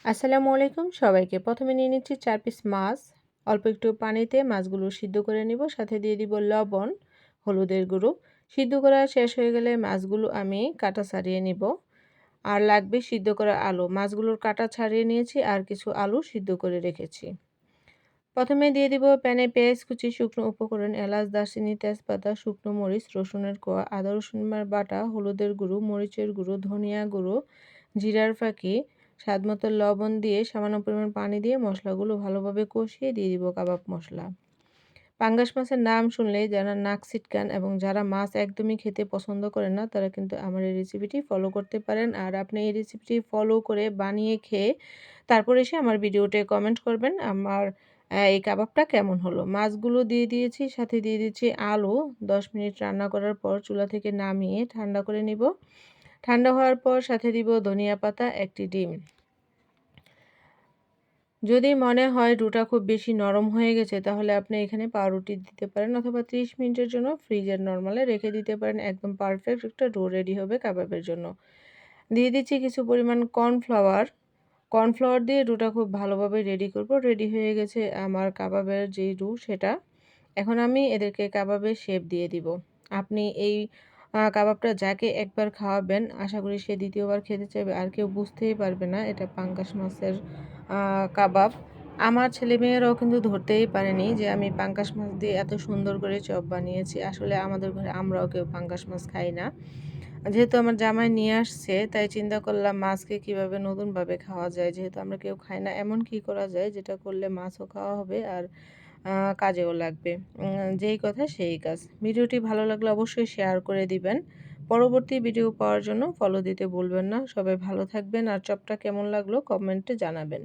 আসসালামু আলাইকুম সবাইকে। প্রথমে নিয়ে নিচ্ছি ৪ পিস মাছ। অল্প একটু পানিতে মাছগুলো সিদ্ধ করে নিব। সাথে দিয়ে দিব লবণ, হলুদের গুঁড়ো। সিদ্ধ করা শেষ হয়ে গেলে মাছগুলো আমি কাটা ছাড়িয়ে নিব। আর লাগবে সিদ্ধ করা আলু। মাছগুলোর কাটা ছাড়িয়ে নিয়েছি আর কিছু আলু সিদ্ধ করে রেখেছি। প্রথমে দিয়ে দিব প্যানে পেঁয়াজ কুচি, শুকনো উপকরণ, এলাচ, দারচিনি, তেজপাতা, শুকনো মরিচ, রসুনের কোয়া, আদা রসুনের বাটা, হলুদের গুঁড়ো, মরিচের গুঁড়ো, ধনিয়া গুঁড়ো, জিরার ফাঁকি, স্বাদমতো লবণ দিয়ে সামান্য পরিমাণ পানি দিয়ে মশলাগুলো ভালোভাবে কষিয়ে দিয়ে দিব কাবাব মশলা। পাঙ্গাস মাছের নাম শুনলেই যারা নাক ছিটকান এবং যারা মাছ একদমই খেতে পছন্দ করেন না তারা কিন্তু আমার এই রেসিপিটি ফলো করতে পারেন। আর আপনি এই রেসিপিটি ফলো করে বানিয়ে খেয়ে তারপর এসে আমার ভিডিওতে কমেন্ট করবেন আমার এই কাবাবটা কেমন হলো। মাছগুলো দিয়ে দিয়েছি, সাথে দিয়ে দিচ্ছি আলু। ১০ মিনিট রান্না করার পর চুলা থেকে নামিয়ে ঠান্ডা করে নিব। ঠান্ডা হওয়ার পর সাথে দিব ধনিয়া পাতা, ১টি ডিম। যদি মনে হয় ডোটা খুব বেশি নরম হয়ে গেছে তাহলে আপনি এখানে পাউরুটি দিতে পারেন অথবা ৩০ মিনিটের জন্য ফ্রিজের নরমালে রেখে দিতে পারেন। একদম পারফেক্ট একটা ডো রেডি হবে কাবাবের জন্য। দিয়ে দিচ্ছি কিছু পরিমাণ কর্নফ্লাওয়ার। কর্নফ্লাওয়ার দিয়ে ডোটা খুব ভালোভাবে রেডি করব। রেডি হয়ে গেছে আমার কাবাবের যেই ডো সেটা। এখন আমি এদেরকে কাবাবের শেপ দিয়ে দিব। আপনি এই কাবাবটা যাকে একবার খাওয়াবেন আশা করি সে দ্বিতীয়বার খেতে চাইবে। আর কেউ বুঝতেই পারবে না এটা পাঙ্গাস মাছের কাবাব। আমার ছেলেমেয়েরাও কিন্তু ধরতেই পারেনি যে আমি পাঙ্গাস মাছ দিয়ে এত সুন্দর করে চপ বানিয়েছি। আসলে আমাদের ঘরে আমরাও কেউ পাঙ্গাস মাছ খাই না। যেহেতু আমার জামাই নিয়ে আসছে তাই চিন্তা করলাম মাছকে কিভাবে নতুনভাবে খাওয়া যায়। যেহেতু আমরা কেউ খাই না, এমন কি করা যায় যেটা করলে মাছও খাওয়া হবে আর কাজেও লাগবে। যেই কথা সেই কাজ। ভিডিওটি ভালো লাগলে অবশ্যই শেয়ার করে দিবেন। পরবর্তী ভিডিও পাওয়ার জন্য ফলো দিতে ভুলবেন না। সবাই ভালো থাকবেন আর চপটা কেমন লাগলো কমেন্টে জানাবেন।